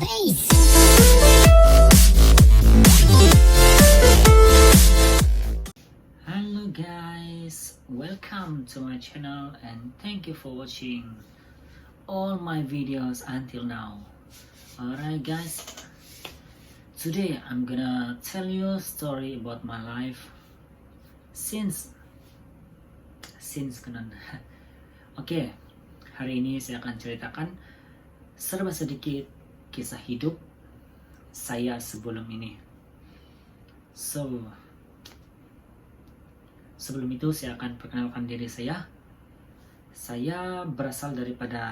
Hello guys, welcome to my channel and thank you for watching all my videos until now. Alright guys, today I'm gonna tell you a story about my life since kanan. Oke, hari ini saya akan ceritakan serba sedikit kisah hidup saya sebelum ini. Sebelum itu saya akan perkenalkan diri saya. Saya berasal daripada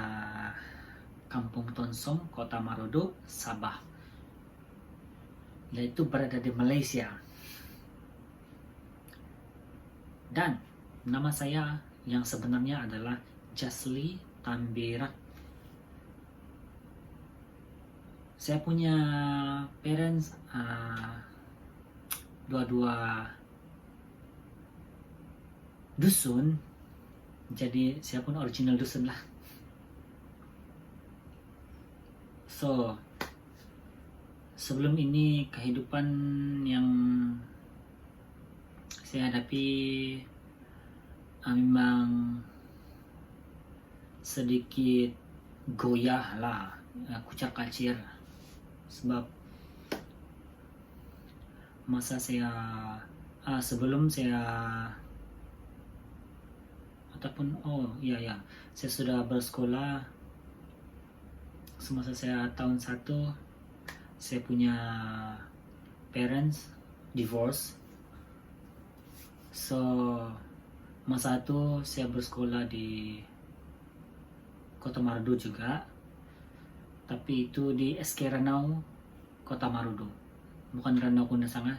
Kampung Tonsong, Kota Marodo, Sabah. Yaitu berada di Malaysia. Dan nama saya yang sebenarnya adalah Jasli Tambirak. Saya punya parents dua-dua dusun, jadi saya pun original dusun lah. Sebelum ini kehidupan yang saya hadapi memang sedikit goyah lah, kucak kacir, sebab masa saya sebelum saya ataupun saya sudah bersekolah semasa saya tahun 1, saya punya parents divorce. Masa itu saya bersekolah di Kota Marodo juga, tapi itu di SK Ranau Kota Marodo, bukan Ranau Kundasanga,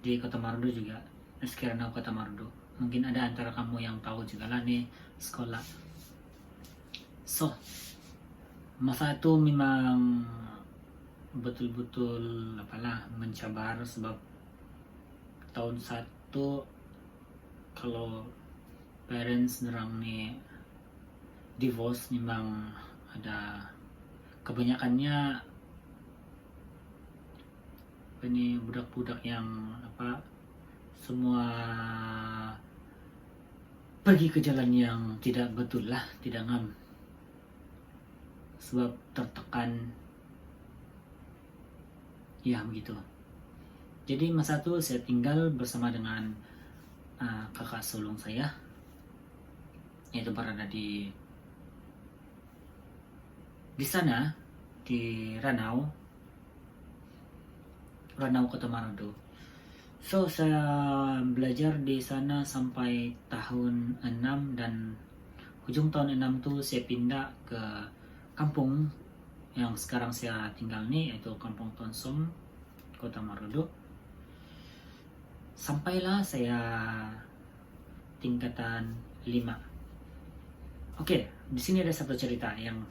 di Kota Marodo juga, SK Ranau Kota Marodo. Mungkin ada antara kamu yang tahu juga lah nih sekolah. Masa itu memang betul-betul mencabar, sebab tahun 1 kalau parents nerang nih divorce, memang ada kebanyakannya ini budak-budak yang semua pergi ke jalan yang tidak betul lah, tidak ngam, sebab tertekan ya begitu. Jadi masa itu saya tinggal bersama dengan kakak sulung saya, yaitu berada di sana, di Ranau Kota Marodo. Saya belajar di sana sampai tahun 6, dan ujung tahun 6 tuh saya pindah ke kampung yang sekarang saya tinggal nih, yaitu Kampung Tonsong, Kota Marodo. Sampailah saya tingkatan 5. Oke, di sini ada satu cerita yang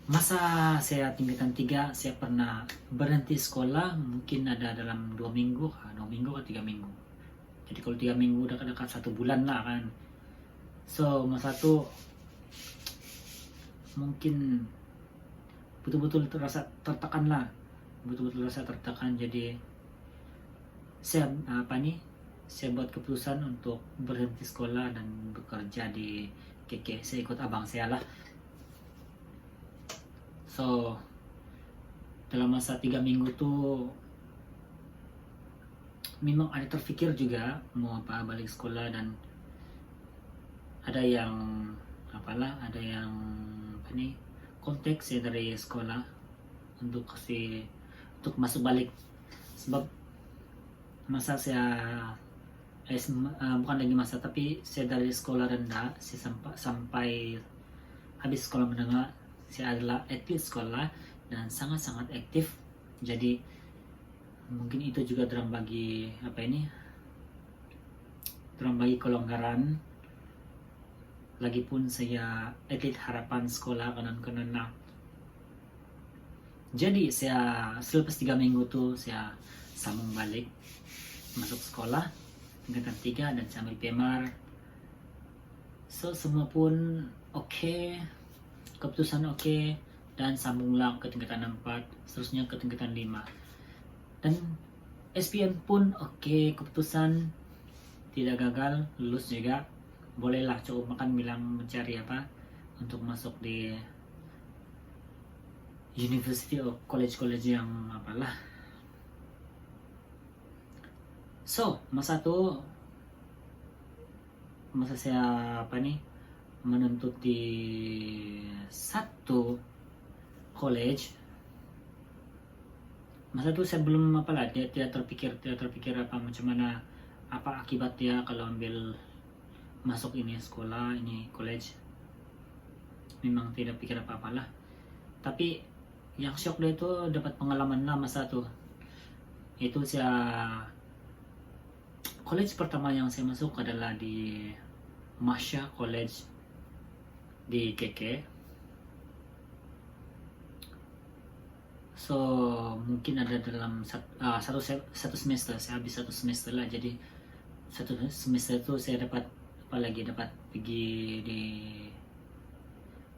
masa saya tingkatan 3, saya pernah berhenti sekolah, mungkin ada dalam 2 minggu atau 3 minggu. Jadi kalau 3 minggu udah dekat 1 bulan lah kan. Masa itu mungkin betul-betul terasa tertekan lah, jadi saya saya buat keputusan untuk berhenti sekolah dan bekerja di KK. Saya ikut abang saya lah. Dalam masa 3 minggu tuh memang ada terpikir juga mau balik sekolah, dan ada yang kontak saya dari sekolah untuk masuk balik, sebab masa saya bukan lagi masa, tapi saya dari sekolah rendah sampai habis sekolah menengah, saya adalah atlet sekolah dan sangat-sangat aktif. Jadi mungkin itu juga terang bagi kelonggaran. Lagipun saya atlet harapan sekolah kanan-kanan. Jadi saya selepas 3 minggu tuh saya sambung balik masuk sekolah tingkatan 3 dan saya ambil PMR. Semua pun oke, keputusan oke, dan sambunglah ke tingkatan 4, seterusnya ke tingkatan 5. Dan SPM pun oke, keputusan tidak gagal, lulus juga. Bolehlah coba makan bilang mencari apa untuk masuk di university atau college yang apalah. So, masa saya menuntut di satu college. Masa itu saya belum dia tidak terpikir apa macam mana, apa akibat dia kalau ambil masuk ini sekolah, ini college. Memang tidak pikir apa-apalah. Tapi yang shock dia itu dapat pengalaman lah masa itu. Itu college pertama yang saya masuk adalah di Masya College di KK. So mungkin ada dalam satu semester, saya habis satu semester lah. Jadi satu semester itu saya dapat pergi di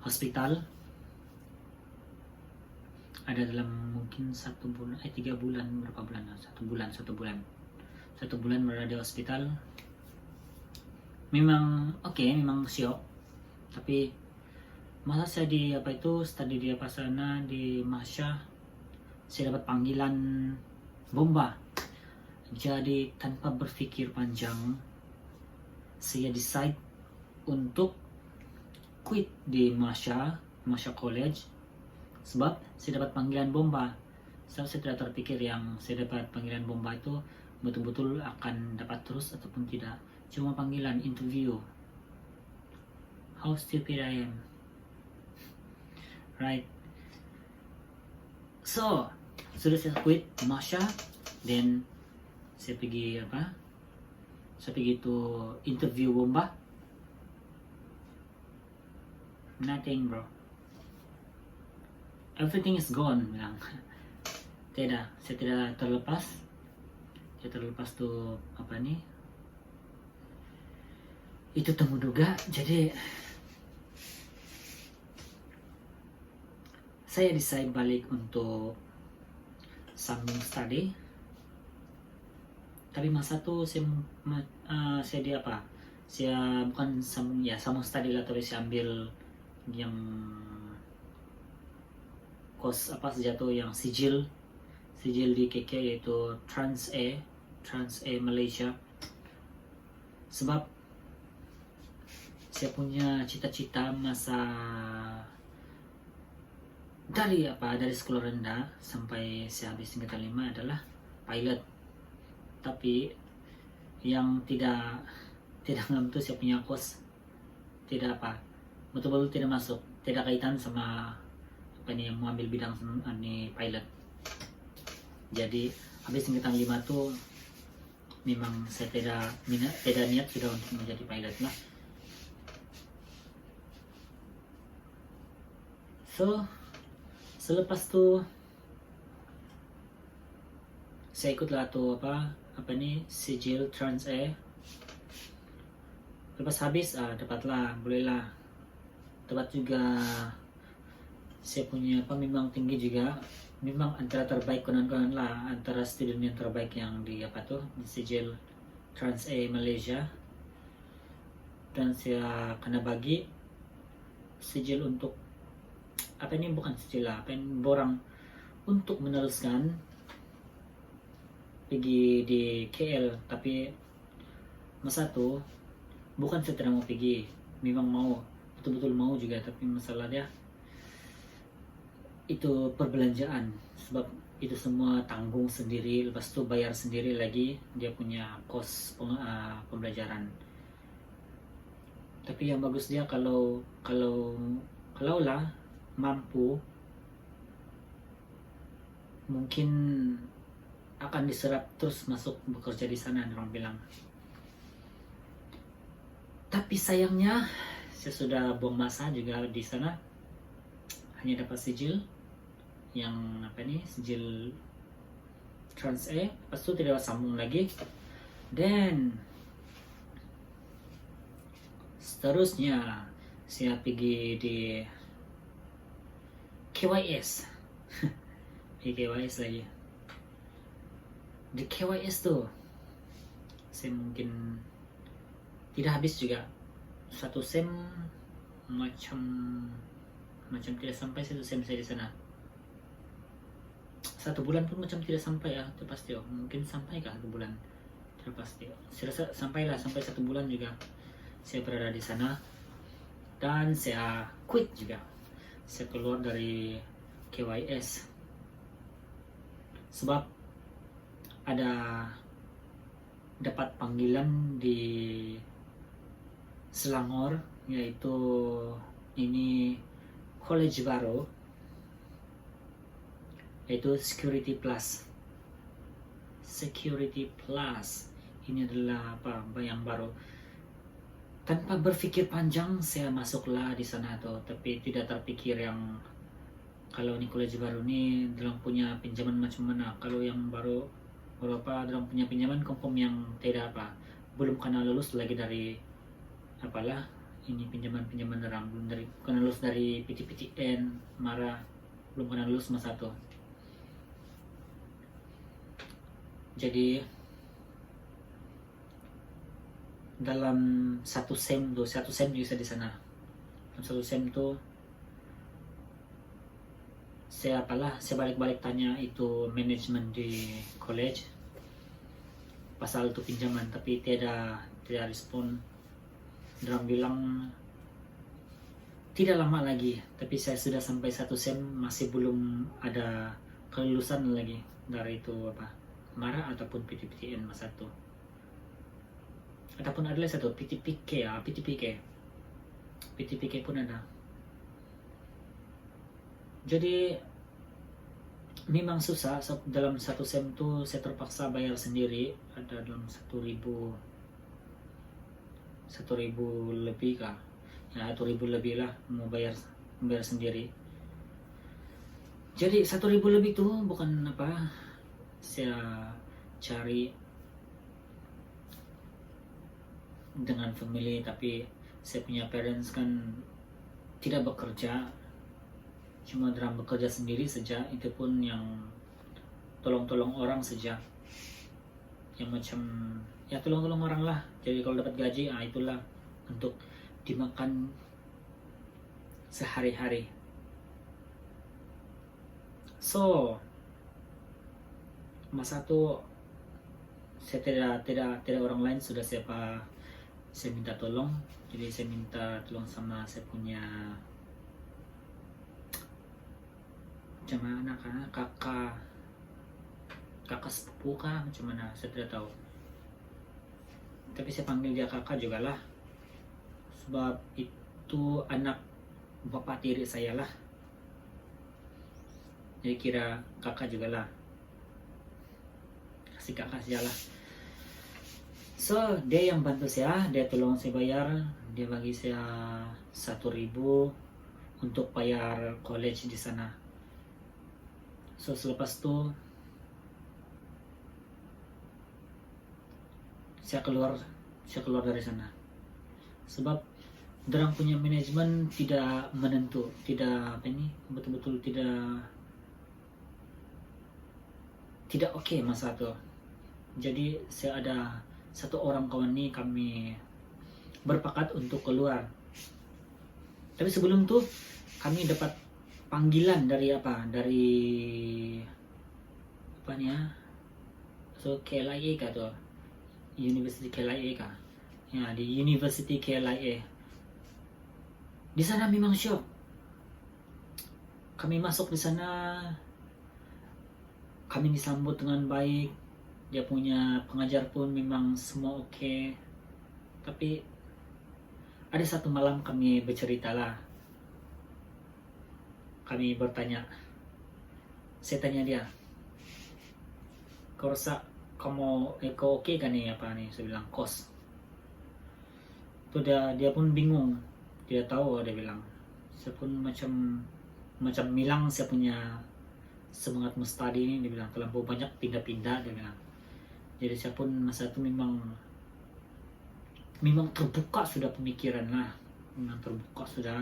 hospital. Ada dalam mungkin 1 bulan, 3 bulan, berapa bulan? 1 bulan berada di hospital. Memang memang syok. Tapi masa saya di study di sana di Masya, saya dapat panggilan bomba. Jadi tanpa berpikir panjang, saya decide untuk quit di Masya College sebab saya dapat panggilan bomba. Saya tidak terpikir yang saya dapat panggilan bomba itu betul-betul akan dapat terus ataupun tidak. Cuma panggilan interview. How stupid I am, right? So sudah saya quit Masya, then saya pergi itu interview bomba. Nothing, bro. Everything is gone, bilang. Saya tidak terlepas. Saya terlepas tuh itu temu duga. Jadi saya decide balik untuk sambung study. Tapi masa tuh saya bukan sambung study lah, tapi saya ambil yang kos sejatuh yang sijil di KK, yaitu Trans A Malaysia. Sebab saya punya cita-cita masa dari sekolah rendah sampai saya habis tingkatan 5 adalah pilot. Tapi yang tidak ngambil itu saya punya kos betul-betul tidak masuk, tidak kaitan sama yang mau ambil bidang ini pilot. Jadi habis tingkatan 5 tuh memang saya tidak niat sudah untuk menjadi pilot lah. So selepas tuh saya ikutlah tuh sijil Trans A. Lepas habis dapatlah, bolehlah dapat juga. Saya punya memang tinggi juga, memang antara terbaik konon lah, antara student yang terbaik yang di di sijil Trans A Malaysia. Dan saya kena bagi sijil untuk bukan sijil lah, borang untuk meneruskan pergi di KL. Tapi masa tuh bukan saya tidak mau pergi, memang mau, betul-betul mau juga, tapi masalah dia itu perbelanjaan. Sebab itu semua tanggung sendiri, lepas itu bayar sendiri lagi dia punya kos pembelajaran. Tapi yang bagus dia kalau lah mampu, mungkin akan diserap terus masuk bekerja di sana, orang bilang. Tapi sayangnya saya sudah buang masa juga di sana, hanya dapat sijil yang sijil Trans A, lepas itu tidak sambung lagi. Dan seterusnya saya pergi di KYS. KYS lagi. Di KYS tuh saya mungkin tidak habis juga. Satu sem macam tidak sampai 1 sem saya di sana. 1 bulan pun macam tidak sampai ya, itu pasti. Mungkin sampai kah 1 bulan, tidak pasti. Saya rasa sampai 1 bulan juga saya berada di sana. Dan saya quit juga, saya keluar dari KYS sebab ada dapat panggilan di Selangor, yaitu ini college baru, yaitu Security Plus. Ini adalah yang baru. Tanpa berpikir panjang saya masuklah di sana tuh, tapi tidak terpikir yang kalau ini college baru nih dalam punya pinjaman macam mana. Kalau yang baru dalam punya pinjaman kompom yang tidak belum kena lulus lagi dari ini pinjaman orang, belum kena lulus dari PTPTN, belum kena lulus masa tuh. Jadi dalam 1 sem bisa di sana. Dalam 1 sem tuh saya balik-balik tanya itu manajemen di college pasal itu pinjaman, tapi tidak respon. Orang bilang tidak lama lagi, tapi saya sudah sampai 1 sem masih belum ada kelulusan lagi dari itu MARA ataupun PTPTN masa itu. Ataupun ada satu PTPK pun ada. Jadi memang susah. Dalam 1 sem tuh saya terpaksa bayar sendiri, ada dalam 1.000 lebih kah ya, 1.000 lebih lah mau bayar sendiri. Jadi 1.000 lebih tuh bukan saya cari dengan family, tapi saya punya parents kan tidak bekerja, cuma dalam bekerja sendiri saja, itu pun yang tolong orang saja, yang macam ya tolong orang lah. Jadi kalau dapat gaji itulah untuk dimakan sehari-hari. So masa itu saya tidak orang lain sudah saya minta tolong. Jadi saya minta tolong sama saya punya macam mana kakak sepupu kah, macam mana saya tidak tahu, tapi saya panggil dia kakak juga lah, sebab itu anak bapak tiri saya lah, jadi kira kakak juga lah, kasih kakak saja lah. So dia yang bantu saya, dia tolong saya bayar, dia bagi saya 1.000 untuk bayar college di sana. So selepas itu saya keluar dari sana, sebab orang punya manajemen tidak menentu, tidak betul-betul tidak oke masa itu. Jadi saya ada satu orang kawan nih, kami berpakat untuk keluar. Tapi sebelum tuh kami dapat panggilan dari so KLIA kah tuh, University KLIA kah ya, di University KLIA. Di sana memang shock. Kami masuk di sana, kami disambut dengan baik, dia punya pengajar pun memang semua oke. Tapi ada satu malam kami bercerita lah, kami bertanya, saya tanya dia, kau rasa kau oke kan nih saya bilang kos. Tuh dia pun bingung, dia tahu, dia bilang. Saya pun macam bilang saya punya semangat mustadi ini, dia bilang terlalu banyak pindah-pindah, dia bilang. Jadi saya pun masa itu memang terbuka sudah pemikiran lah, memang terbuka sudah,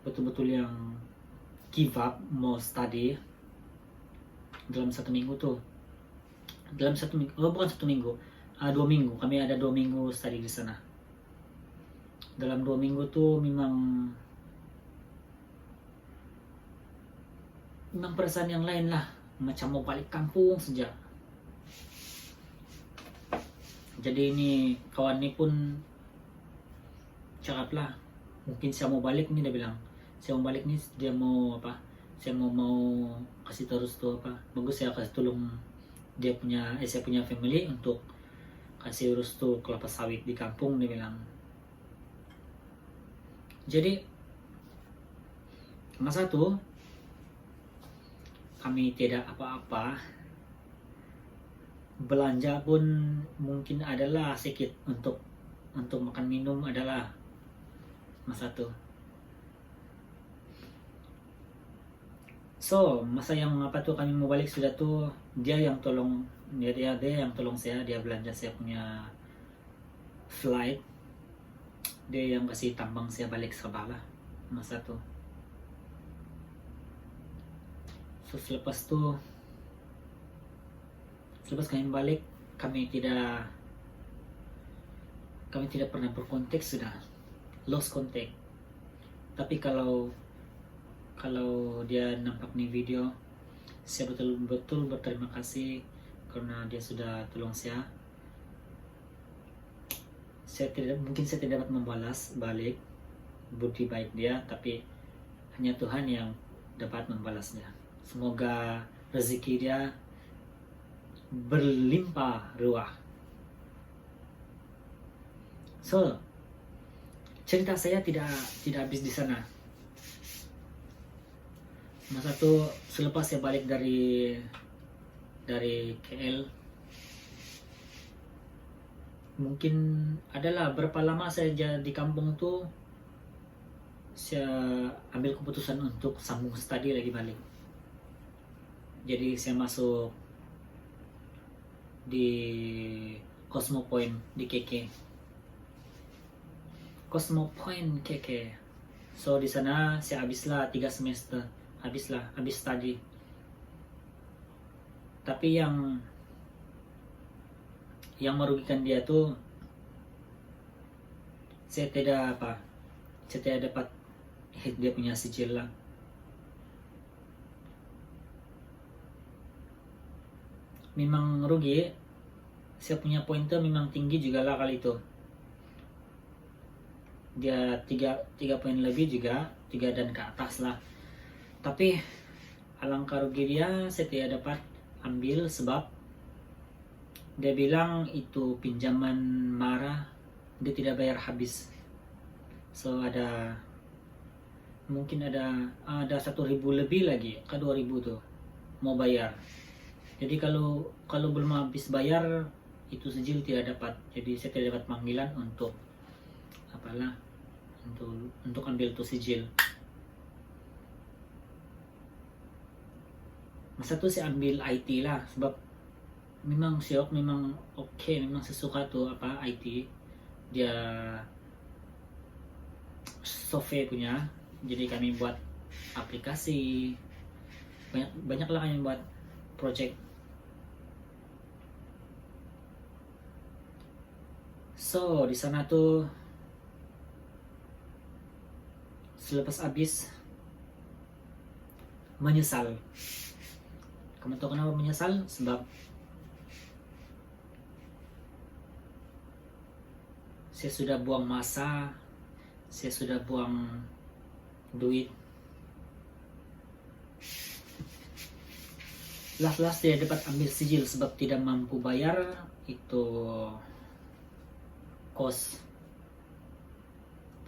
betul-betul yang give up mau study dalam 1 minggu tuh. Dalam 1 minggu, oh bukan 1 minggu, 2 minggu. Kami ada 2 minggu study di sana. Dalam 2 minggu tuh memang perasaan yang lain lah, macam mau balik kampung saja. Jadi ini kawan ini pun cakap lah, mungkin saya mau balik nih, dia bilang saya mau balik nih, dia mau apa, saya mau kasih terus tuh apa, bagus saya kasih tolong dia punya saya punya family untuk kasih urus tuh kelapa sawit di kampung, dia bilang. Jadi masa tuh kami tidak apa-apa, belanja pun mungkin adalah sedikit untuk makan minum adalah masa tuh. So masa yang apa tuh kami mau balik sudah tuh, dia yang tolong saya, dia belanja saya punya flight, dia yang kasih tambang saya balik Sabah masa tuh. So selepas kami balik, kami tidak pernah berkontak, sudah lost contact. Tapi kalau dia nampak nih video, saya betul-betul berterima kasih karena dia sudah tolong saya. Mungkin saya tidak dapat membalas balik budi baik dia, tapi hanya Tuhan yang dapat membalasnya. Semoga rezeki dia berlimpah ruah. So cerita saya tidak habis di sana. Masa tuh selepas saya balik dari KL, mungkin adalah berapa lama saya di kampung tuh, saya ambil keputusan untuk sambung studi lagi balik. Jadi saya masuk di Cosmo Point di KK. Cosmo Point KK. So di sana saya habislah 3 semester. Habis study. Tapi yang merugikan dia tuh, saya tidak dapat hit dia punya sijil lah. Memang rugi. Saya punya pointer memang tinggi juga lah kali itu. Dia 3 poin lebih juga, 3 dan ke atas lah. Tapi alangkah rugi dia, saya tidak dapat ambil sebab dia bilang itu pinjaman marah, dia tidak bayar habis. So mungkin ada 1.000 lebih lagi ke 2.000 tuh mau bayar. Jadi kalau belum habis bayar itu sijil tidak dapat. Jadi saya tidak dapat panggilan untuk untuk ambil tuh sijil. Masa tuh saya ambil IT lah, sebab memang syok, memang oke, memang sesuka tuh IT. Dia software punya. Jadi kami buat aplikasi, banyak lah kami buat project. So di sana tuh selepas habis menyesal. Kamu tahu kenapa menyesal? Sebab saya sudah buang masa, saya sudah buang duit. Last tidak dapat ambil sijil sebab tidak mampu bayar itu kos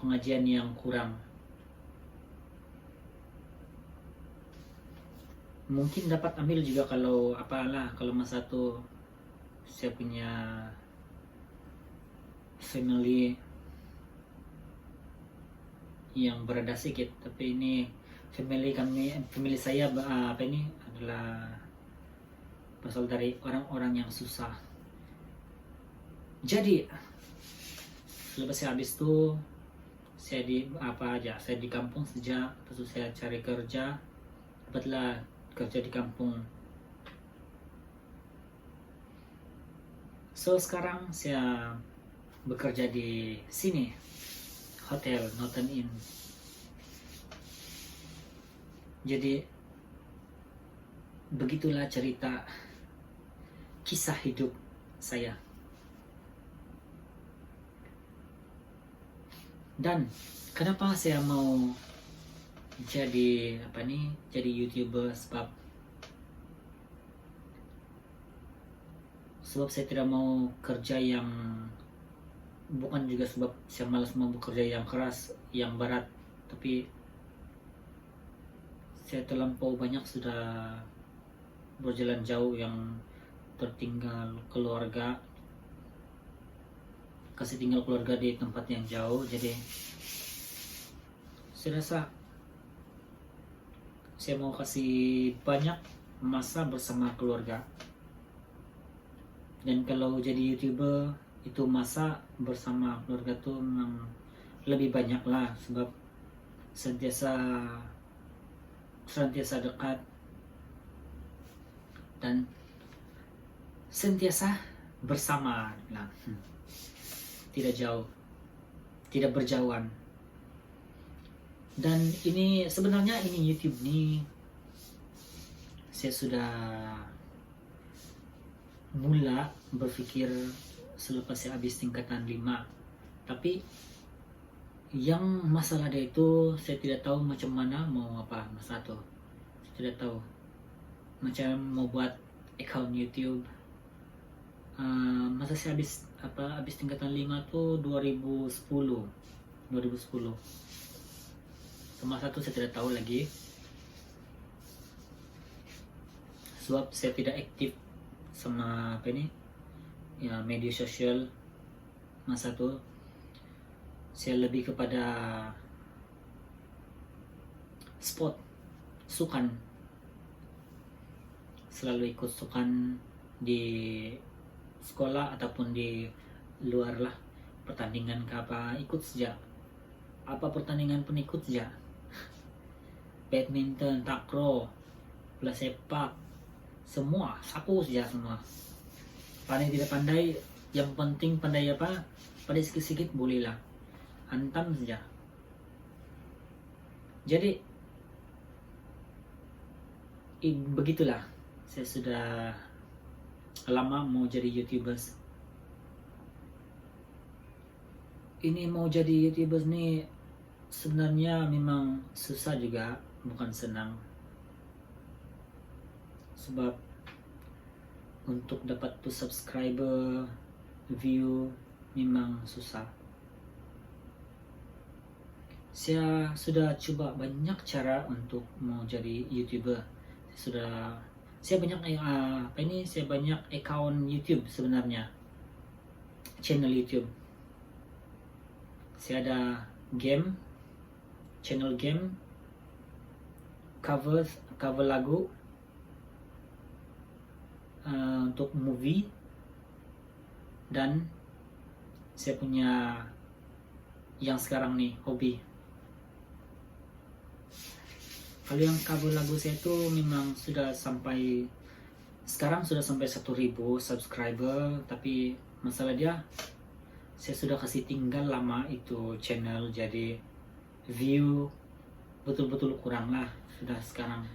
pengajian yang kurang. Mungkin dapat ambil juga kalau masa itu saya punya family yang berada sedikit, tapi ini family saya adalah berasal dari orang-orang yang susah. Jadi selepas saya habis itu saya di kampung saja, terus saya cari kerja. dapatlah kerja di kampung. So sekarang saya bekerja di sini, hotel Northern Inn. Jadi begitulah cerita kisah hidup saya. Dan kenapa saya mau jadi jadi YouTuber, sebab saya tidak mau kerja yang, bukan juga sebab saya malas mau bekerja yang keras, yang berat, tapi saya terlampau banyak sudah berjalan jauh yang tertinggal keluarga, kasih tinggal keluarga di tempat yang jauh. Jadi saya rasa saya mau kasih banyak masa bersama keluarga. Dan kalau jadi YouTuber itu masa bersama keluarga tuh memang lebih banyak lah, sebab senantiasa dekat dan senantiasa bersama, nah, tidak jauh, tidak berjauhan. Dan ini sebenarnya YouTube ini saya sudah mula berpikir selepas saya habis tingkatan 5. Tapi yang masalah dia itu saya tidak tahu macam mana mau apa masa itu. Saya tidak tahu macam mau buat account YouTube. Masa saya habis tingkatan 5 tuh 2010. Masa itu saya tidak tahu lagi, sebab saya tidak aktif sama media sosial. Masa itu saya lebih kepada sport, sukan, selalu ikut sukan di sekolah ataupun di luar lah, pertandingan ke apa ikut saja, apa pertandingan pun ikut saja. Badminton, takraw, bola sepak, semua saku saja semua. Pandai tidak pandai, yang penting pandai pandai sedikit boleh lah, hantam saja. Jadi begitulah, saya sudah lama mau jadi YouTubers. Ini mau jadi YouTubers nih sebenarnya memang susah juga, bukan senang. Sebab untuk dapat tuh subscriber, view memang susah. Saya sudah coba banyak cara untuk mau jadi YouTuber. Saya banyak saya banyak account YouTube sebenarnya, channel YouTube. Saya ada channel game, cover lagu, untuk movie, dan saya punya yang sekarang nih hobi. Kalau yang cover lagu saya tuh memang sekarang sudah sampai 1.000 subscriber, tapi masalah dia saya sudah kasih tinggal lama itu channel, jadi view betul-betul kurang lah sudah sekarang.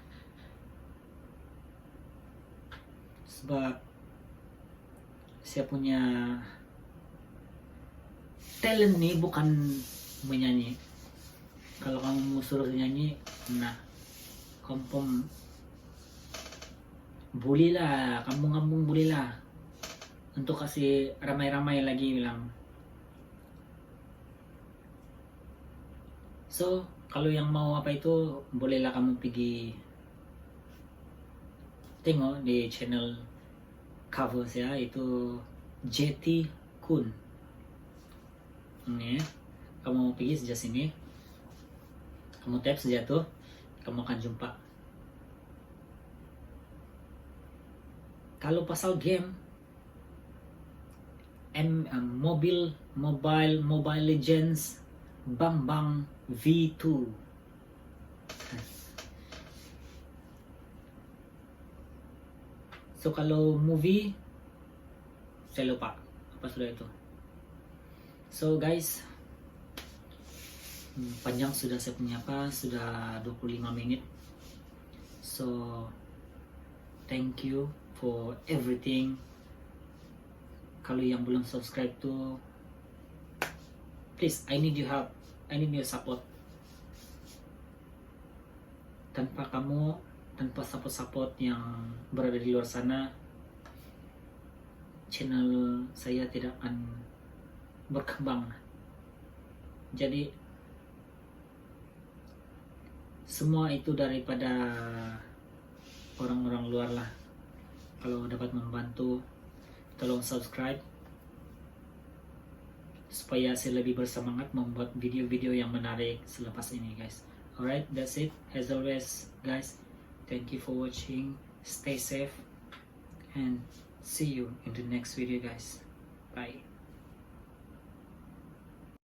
Sebab saya punya talent nih bukan menyanyi. Kalau kamu mau suruh nyanyi, nah kampung boleh lah, kampung boleh lah, untuk kasih ramai-ramai lagi bilang. So kalau yang mau apa itu bolehlah kamu pergi tengok di channel cover saya, itu JT Kun. Ini kamu pergi saja sini, kamu tap saja tuh, kamu akan jumpa. Kalau pasal game, Mobile Legends, Bang V2. So kalau movie, saya lupa apa sudah itu. So guys, panjang sudah saya punya sudah 25 menit. So thank you for everything. Kalau yang belum subscribe tuh, please, I need your help, I need your support. Tanpa kamu, tanpa support yang berada di luar sana, channel saya tidak akan berkembang. Jadi semua itu daripada orang-orang luar lah. Kalau dapat membantu, tolong subscribe supaya saya lebih bersemangat membuat video-video yang menarik selepas ini, guys. Alright, that's it. As always, guys, thank you for watching. Stay safe and see you in the next video, guys.